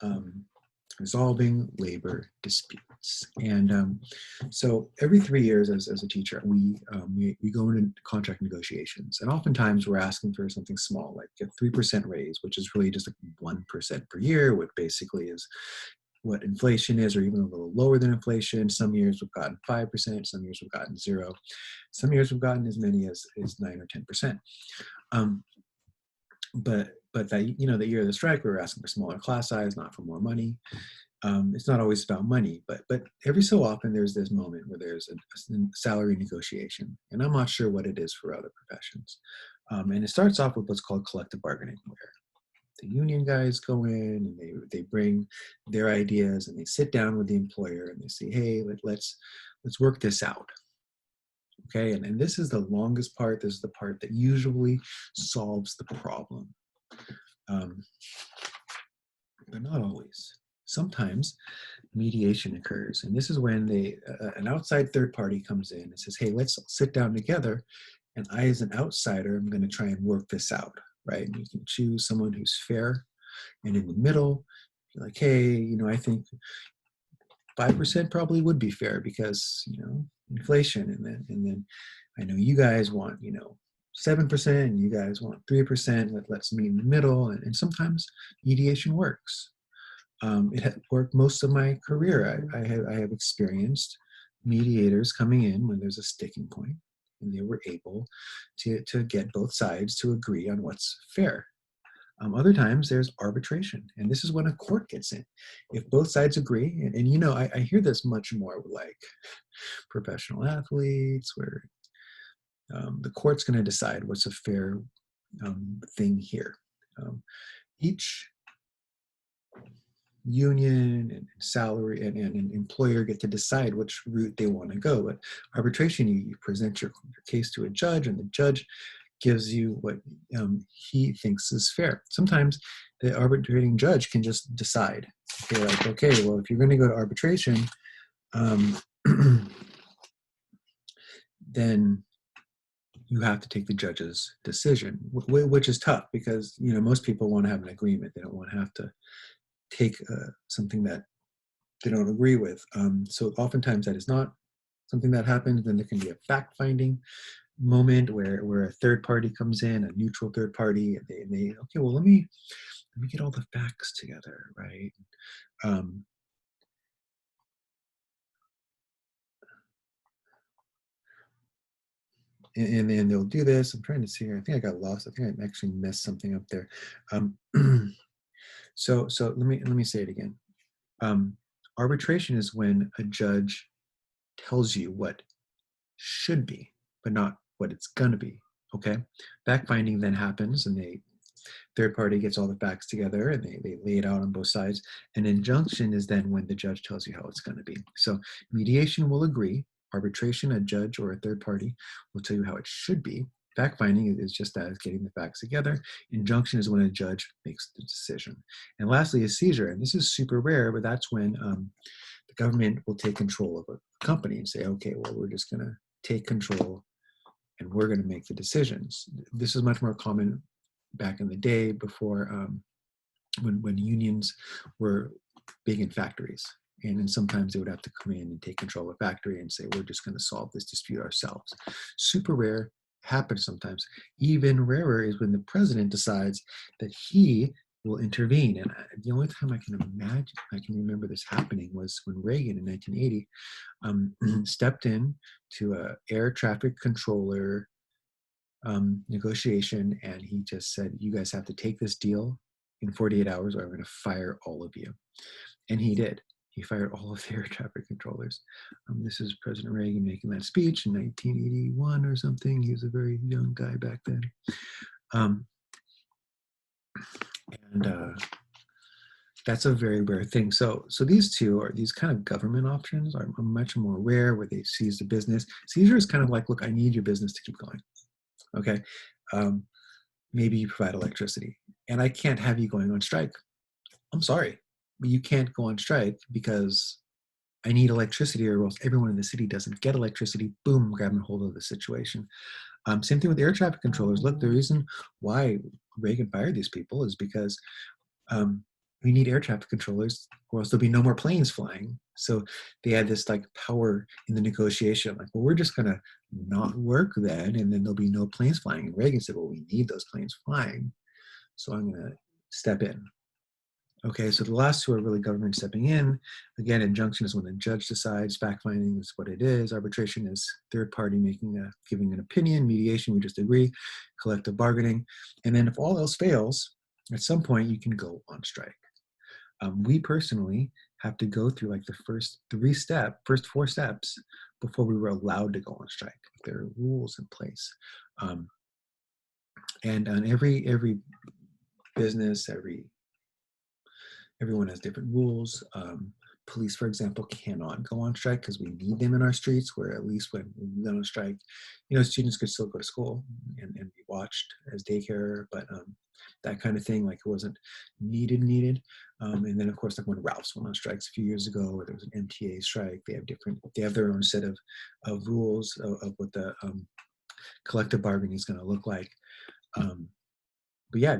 um, resolving labor disputes. And so every 3 years as a teacher, we go into contract negotiations. And oftentimes we're asking for something small, like a 3% raise, which is really just like 1% per year, what basically is what inflation is, or even a little lower than inflation. Some years we've gotten 5%, some years we've gotten 0, some years we've gotten as many as 9 or 10%. Um, but that, the year of the strike, we were asking for smaller class size, not for more money. It's not always about money, but every so often there's this moment where there's a salary negotiation, and I'm not sure what it is for other professions. And it starts off with what's called collective bargaining, where the union guys go in and they bring their ideas and they sit down with the employer and they say, hey, let's work this out. Okay, and this is the longest part. This is the part that usually solves the problem, but not always. Sometimes mediation occurs, and this is when an outside third party comes in and says, hey, let's sit down together, and I, as an outsider, I'm going to try and work this out, right? And you can choose someone who's fair and in the middle. You're like, hey, I think 5% probably would be fair because, inflation, and then I know you guys want, 7%, and you guys want 3%. Let's meet in the middle, and sometimes mediation works. It had worked most of my career. I have experienced mediators coming in when there's a sticking point, and they were able to get both sides to agree on what's fair. Other times there's arbitration, and this is when a court gets in. If both sides agree, and I hear this much more with like professional athletes, where the court's going to decide what's a fair thing here. Each union and salary and employer get to decide which route they want to go. But arbitration, you present your case to a judge, and the judge gives you what he thinks is fair. Sometimes the arbitrating judge can just decide, okay, well, if you're going to go to arbitration, then you have to take the judge's decision, which is tough because most people want to have an agreement. They don't want to have to take something that they don't agree with. So oftentimes that is not something that happens. Then there can be a fact-finding moment where a third party comes in, a neutral third party, and they okay, well, let me get all the facts together, right? And then they'll do this. I'm trying to see here. I think I got lost. I think I actually messed something up there. So let me say it again. Arbitration is when a judge tells you what should be, but not what it's gonna be. Okay. Fact finding then happens, and the third party gets all the facts together and they lay it out on both sides. An injunction is then when the judge tells you how it's going to be. So mediation will agree. Arbitration, a judge or a third party will tell you how it should be. Fact finding is just that, is getting the facts together. Injunction is when a judge makes the decision. And lastly, a seizure. And this is super rare, but that's when the government will take control of a company and say, okay, well, we're just going to take control and we're going to make the decisions. This is much more common back in the day before when unions were big in factories. And then sometimes they would have to come in and take control of a factory and say, we're just going to solve this dispute ourselves. Super rare, happens sometimes. Even rarer is when the president decides that he will intervene. And the only time I can remember this happening was when Reagan in 1980 stepped in to a air traffic controller negotiation, and he just said, you guys have to take this deal in 48 hours or I'm going to fire all of you. And he did. He fired all of the air traffic controllers. This is President Reagan making that speech in 1981 or something. He was a very young guy back then. That's a very rare thing. So these kind of government options are much more rare, where they seize the business. Seizure is kind of like, look, I need your business to keep going. Okay, maybe you provide electricity, and I can't have you going on strike. I'm sorry, but you can't go on strike because I need electricity, or else everyone in the city doesn't get electricity. Boom, grabbing hold of the situation. Same thing with air traffic controllers. Look, the reason why Reagan fired these people is because we need air traffic controllers, or else there'll be no more planes flying. So they had this like power in the negotiation, like, well, we're just gonna not work then, and then there'll be no planes flying. And Reagan said, well, we need those planes flying, so I'm gonna step in. Okay, so the last two are really government stepping in. Again, injunction is when the judge decides, fact finding is what it is, arbitration is third party giving an opinion, mediation, we just agree, collective bargaining. And then if all else fails, at some point you can go on strike. We personally have to go through like the first 4 steps before we were allowed to go on strike. There are rules in place. Um, and on every business, everyone has different rules. Police, for example, cannot go on strike because we need them in our streets, where at least when we went on strike, students could still go to school and be watched as daycare, but that kind of thing, like it wasn't needed. And then of course, like when Ralph's went on strikes a few years ago, or there was an MTA strike, they have their own set of rules of what the collective bargaining is going to look like. But yeah,